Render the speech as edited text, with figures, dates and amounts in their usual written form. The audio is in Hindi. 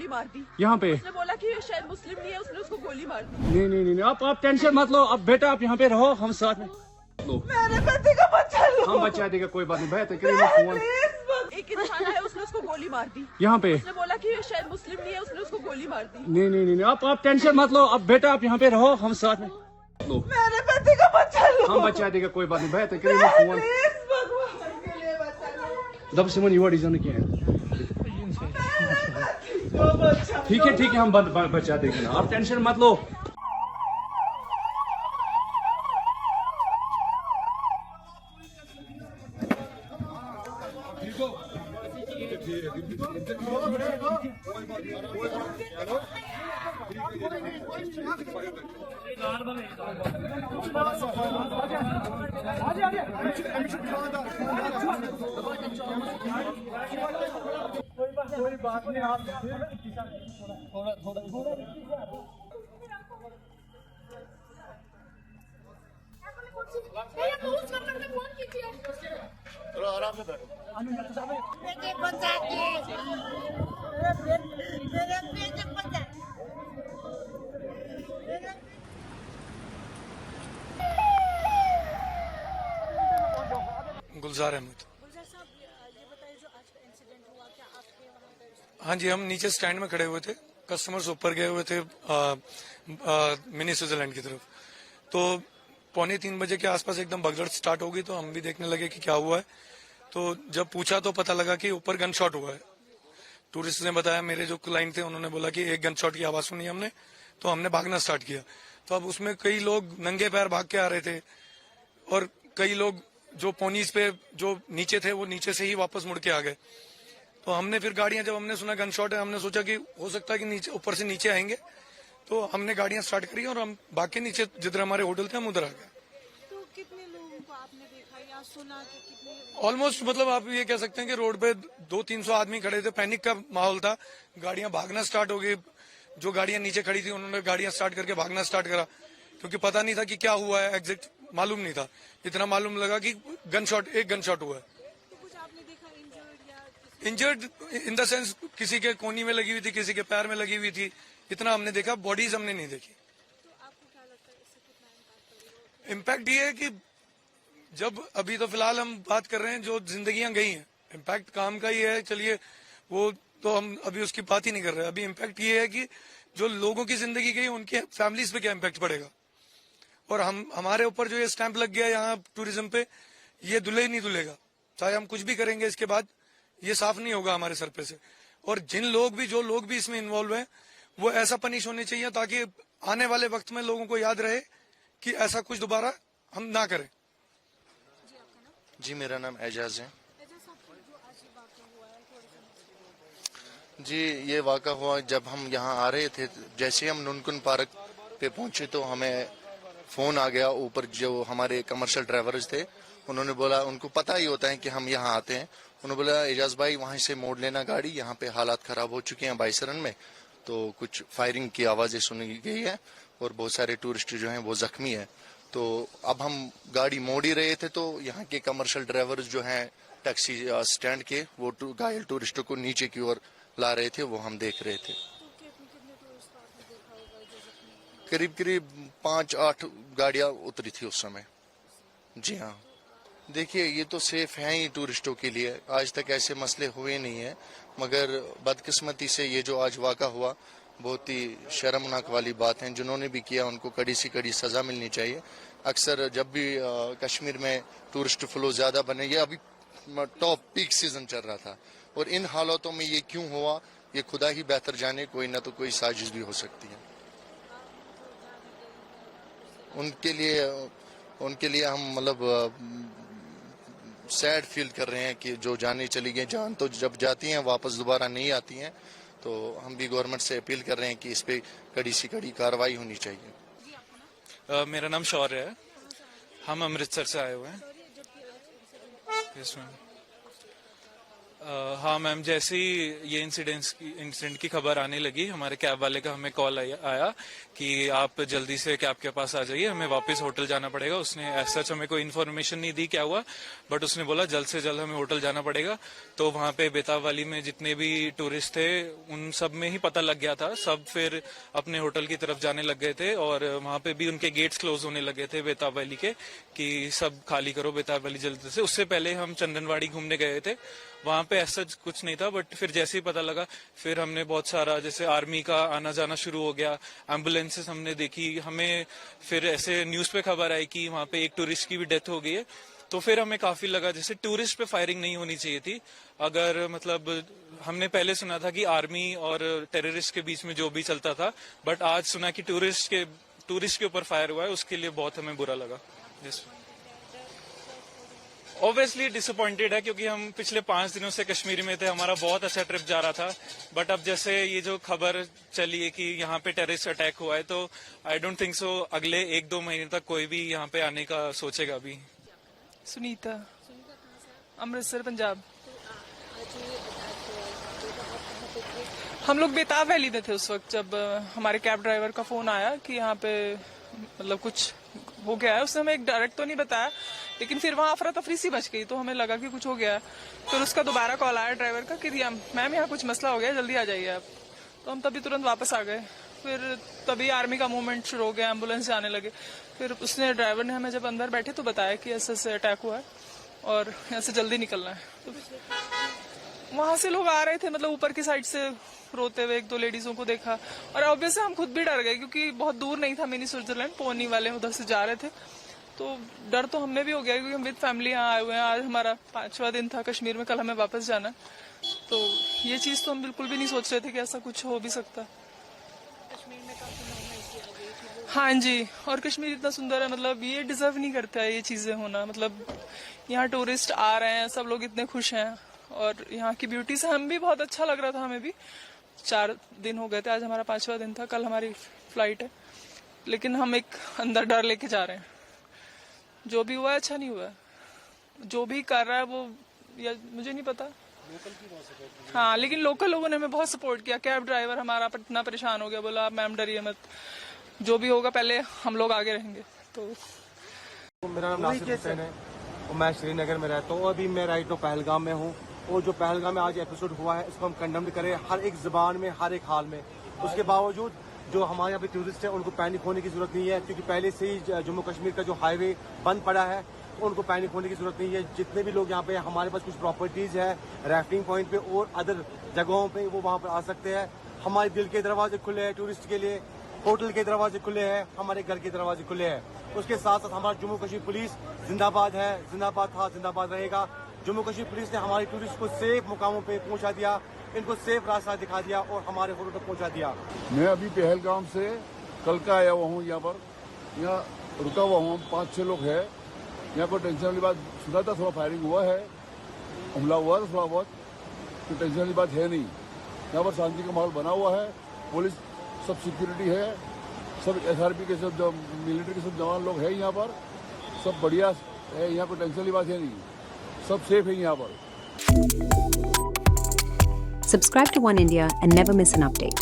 गोली मार दी। यहाँ पे उसने बोला कि शायद मुस्लिम नहीं है, उसने उसको गोली मार दी। नहीं नहीं नहीं आप टेंशन मत लो। अब बेटा आप यहाँ पे रहो, हम साथ में लो। मेरे पति का बच्चा लो। हम बचा देगा, कोई बात नहीं। भैया फोन एक इंसान है, उसने उसको गोली मार दी। यहाँ पे उसने बोला कि शायद मुस्लिम नहीं है, उसने उसको गोली मार दी। नहीं नहीं नहीं आप टेंशन मत लो। अब बेटा आप यहाँ पे रहो, हम साथ में लो। मेरे पति का बच्चा लो। हम बचा देगा, कोई बात नहीं। भैया फोन दब सिमन युवा डिजाइन क्या है। ठीक है हम बचा देंगे ना, आप टेंशन मत लो। कोई बात नहीं, आप थोड़ा आराम से बैठो। गुलजार अहमद। हाँ जी, हम नीचे स्टैंड में खड़े हुए थे, कस्टमर्स ऊपर गए हुए थे मिनी स्विट्जरलैंड की तरफ। तो 2:45 बजे के आसपास एकदम भगदड़ स्टार्ट हो गई, तो हम भी देखने लगे कि क्या हुआ है। तो जब पूछा तो पता लगा कि ऊपर गन शॉट हुआ है। टूरिस्ट ने बताया, मेरे जो क्लाइंट थे उन्होंने बोला कि एक गन शॉट की आवाज सुनी हमने, तो हमने भागना स्टार्ट किया। तो अब उसमें कई लोग नंगे पैर भाग के आ रहे थे और कई लोग जो पोनीज पे जो नीचे थे वो नीचे से ही वापस मुड़ के आ गए। तो हमने फिर गाड़ियां, जब हमने सुना गन शॉट है, हमने सोचा कि हो सकता है कि नीचे ऊपर से नीचे आएंगे, तो हमने गाड़ियां स्टार्ट करी और हम भाग के नीचे जिधर हमारे होटल थे हम उधर आ गए। तो कितने लोगों को आपने देखा या सुना कि कितने? ऑलमोस्ट मतलब आप ये कह सकते हैं कि रोड पे 200-300 आदमी खड़े थे, पैनिक का माहौल था, गाड़ियां भागना स्टार्ट हो गई। जो गाड़ियां नीचे खड़ी थी उन्होंने गाड़ियां स्टार्ट करके भागना स्टार्ट करा, क्योंकि पता नहीं था कि क्या हुआ है, एग्जैक्ट मालूम नहीं था। इतना मालूम लगा कि एक गन शॉट हुआ है। तो कुछ आपने देखा इंजर्ड या इंजर्ड इन द सेंस किसी के कोनी में लगी हुई थी, किसी के पैर में लगी हुई थी, इतना हमने देखा, बॉडीज हमने नहीं देखी। तो आपको क्या लगता है इससे कितना इम्पैक्ट ये है कि जब अभी तो फिलहाल हम बात कर रहे हैं जो जिंदगियां गई हैं, इम्पैक्ट काम का ही है, चलिए वो तो हम अभी उसकी बात ही नहीं कर रहे। अभी इम्पैक्ट ये है कि जो लोगों की जिंदगी गई उनके फैमिलीज पे क्या इम्पैक्ट पड़ेगा। और हमारे ऊपर जो ये स्टैंप लग गया यहाँ टूरिज्म पे, ये दुले ही नहीं दुलेगा, चाहे हम कुछ भी करेंगे इसके बाद ये साफ नहीं होगा हमारे सर पे से। और जो लोग भी इसमें इन्वॉल्व हैं वो ऐसा पनिश होने चाहिए ताकि आने वाले वक्त में लोगों को याद रहे कि ऐसा कुछ दोबारा हम ना करें। जी, मेरा नाम एजाज है। जी, ये वाक़ा हुआ जब हम यहाँ आ रहे थे, जैसे ही हम नुनकुन पार्क पे पहुंचे तो हमें फोन आ गया। ऊपर जो हमारे कमर्शियल ड्राइवर्स थे उन्होंने बोला, उनको पता ही होता है कि हम यहाँ आते हैं, उन्होंने बोला एजाज भाई वहीं से मोड़ लेना गाड़ी, यहाँ पे हालात खराब हो चुके हैं बाईसरन में। तो कुछ फायरिंग की आवाजें सुनी गई है और बहुत सारे टूरिस्ट जो हैं वो जख्मी है। तो अब हम गाड़ी मोड़ ही रहे थे तो यहाँ के कमर्शियल ड्राइवर्स जो हैं टैक्सी स्टैंड के, वो घायल टूरिस्टों को नीचे की ओर ला रहे थे, वो हम देख रहे थे। करीब 5-8 गाड़ियां उतरी थी उस समय। जी हाँ, देखिए ये तो सेफ है ही टूरिस्टों के लिए, आज तक ऐसे मसले हुए नहीं है, मगर बदकिस्मती से ये जो आज वाक़ा हुआ बहुत ही शर्मनाक वाली बात है। जिन्होंने भी किया उनको कड़ी से कड़ी सजा मिलनी चाहिए। अक्सर जब भी कश्मीर में टूरिस्ट फ्लो ज्यादा बने, ये अभी टॉप पीक सीजन चल रहा था और इन हालातों में ये क्यों हुआ ये खुदा ही बेहतर जाने, कोई ना तो कोई साजिश भी हो सकती है। उनके लिए हम मतलब सैड फील कर रहे हैं कि जो जाने चली गई, जान तो जब जाती हैं वापस दोबारा नहीं आती हैं। तो हम भी गवर्नमेंट से अपील कर रहे हैं कि इस पे कड़ी से कड़ी कार्रवाई होनी चाहिए। मेरा नाम शौर्य है, हम अमृतसर से आए हुए हैं। हाँ मैम, जैसे ही ये इंसिडेंट की खबर आने लगी, हमारे कैब वाले का हमें कॉल आया कि आप जल्दी से कैब के पास आ जाइए, हमें वापस होटल जाना पड़ेगा। उसने ऐसा सच हमें कोई इन्फॉर्मेशन नहीं दी क्या हुआ, बट उसने बोला जल्द से जल्द हमें होटल जाना पड़ेगा। तो वहाँ पे बेताब वाली में जितने भी टूरिस्ट थे उन सब में ही पता लग गया था, सब फिर अपने होटल की तरफ जाने लग गए थे और वहाँ पे भी उनके गेट्स क्लोज होने लगे थे बेताब वैली के कि सब खाली करो बेताब वैली जल्दी से। उससे पहले हम चंदनवाड़ी घूमने गए थे, वहां पे ऐसा कुछ नहीं था, बट फिर जैसे ही पता लगा फिर हमने बहुत सारा जैसे आर्मी का आना जाना शुरू हो गया, एम्बुलेंसेस हमने देखी, हमें फिर ऐसे न्यूज पे खबर आई कि वहां पे एक टूरिस्ट की भी डेथ हो गई है। तो फिर हमें काफी लगा जैसे टूरिस्ट पे फायरिंग नहीं होनी चाहिए थी। अगर मतलब हमने पहले सुना था कि आर्मी और टेररिस्ट के बीच में जो भी चलता था, बट आज सुना कि टूरिस्ट के ऊपर फायर हुआ है, उसके लिए बहुत हमें बुरा लगा। ऑब्वियसली डिसअपॉइंटेड है क्योंकि हम पिछले 5 दिनों से कश्मीर में थे, हमारा बहुत अच्छा ट्रिप जा रहा था, बट अब जैसे ये जो खबर चली है कि यहाँ पे टेररिस्ट अटैक हुआ है, तो आई डोंट थिंक सो अगले 1-2 महीने तक कोई भी यहाँ पे आने का सोचेगा अभी। सुनीता, अमृतसर, पंजाब। हम लोग बेताब वैली में थे उस वक्त जब हमारे कैब ड्राइवर का फोन आया कि यहाँ पे मतलब कुछ हो गया है। उसने हमें एक डायरेक्ट तो नहीं बताया, लेकिन फिर वहाँ अफरा तफरी सी बच गई, तो हमें लगा कि कुछ हो गया है। फिर उसका दोबारा कॉल आया ड्राइवर का कि मैम यहाँ कुछ मसला हो गया, जल्दी आ जाइए आप। तो हम तभी तुरंत वापस आ गए। फिर तभी आर्मी का मूवमेंट शुरू हो गया, एम्बुलेंस आने लगे। फिर उसने ड्राइवर ने हमें जब अंदर बैठे तो बताया कि ऐसे अटैक हुआ है और यहाँ से जल्दी निकलना है। तो वहां से लोग आ रहे थे, मतलब ऊपर की साइड से रोते हुए 1-2 लेडीजों को देखा, और ऑब्वियसली हम खुद भी डर गए क्योंकि बहुत दूर नहीं था मिनी स्विट्जरलैंड, पोनी वाले उधर से जा रहे थे। तो डर तो हमें भी हो गया क्योंकि हम विद फैमिली यहाँ आए हुए हैं। आज हमारा 5वां दिन था कश्मीर में, कल हमें वापस जाना। तो ये चीज तो हम बिल्कुल भी नहीं सोच रहे थे कि ऐसा कुछ हो भी सकता। हाँ जी, और कश्मीर इतना सुंदर है, मतलब ये डिजर्व नहीं करता है ये चीजें होना। मतलब यहाँ टूरिस्ट आ रहे हैं, सब लोग इतने खुश हैं, और यहाँ की ब्यूटी से हम भी बहुत अच्छा लग रहा था। हमें भी 4 दिन हो गए थे, आज हमारा 5वां दिन था, कल हमारी फ्लाइट है। लेकिन हम एक अंदर डर लेके जा रहे हैं। जो भी हुआ है अच्छा नहीं हुआ है, जो भी कर रहा है वो या मुझे नहीं पता। हाँ, लेकिन लोकल लोगों ने हमें बहुत सपोर्ट किया। कैब ड्राइवर हमारा इतना परेशान हो गया, बोला मैम डरिए मत, जो भी होगा पहले हम लोग आगे रहेंगे। तो मेरा नाम नासिर हुसैन है और मैं श्रीनगर में रहता हूँ। अभी मैं राइट नो पहलगाम में हूँ, और जो पहलगाम में आज एपिसोड हुआ है इसको हम कंडेम करें हर एक जुबान में, हर एक हाल में। उसके बावजूद जो हमारे यहाँ पे टूरिस्ट है उनको पैनिक होने की जरूरत नहीं है, क्योंकि पहले से ही जम्मू कश्मीर का जो हाईवे बंद पड़ा है, उनको पैनिक होने की जरूरत नहीं है। जितने भी लोग यहाँ पे, हमारे पास कुछ प्रॉपर्टीज है राफ्टिंग पॉइंट पे और अदर जगहों पे, वो वहाँ पर आ सकते हैं। हमारे दिल के दरवाजे खुले हैं टूरिस्ट के लिए, होटल के दरवाजे खुले हैं, हमारे घर के दरवाजे खुले हैं। उसके साथ साथ हमारा जम्मू कश्मीर पुलिस जिंदाबाद है, जिंदाबाद था, जिंदाबाद रहेगा। जम्मू कश्मीर पुलिस ने हमारे टूरिस्ट को सेफ मुकामों पे पहुंचा दिया, इनको सेफ रास्ता दिखा दिया और हमारे होटल तक पहुंचा दिया। मैं अभी पहलगाम से कल का आया हुआ हूँ, यहाँ पर यहाँ रुका हुआ हूँ। 5-6 लोग हैं यहाँ पर। टेंशन वाली बात सुना था, थोड़ा फायरिंग हुआ है, हमला हुआ था थोड़ा बहुत, तो टेंशन वाली बात है नहीं। यहाँ पर शांति का माहौल बना हुआ है, पुलिस सब सिक्योरिटी है, सब SRP के सब मिलिट्री के सब जवान लोग हैं यहाँ पर, सब बढ़िया है। यहाँ पर टेंशन वाली बात है नहीं, सब सेफ है यहाँ पर। Subscribe to One India and never miss an update.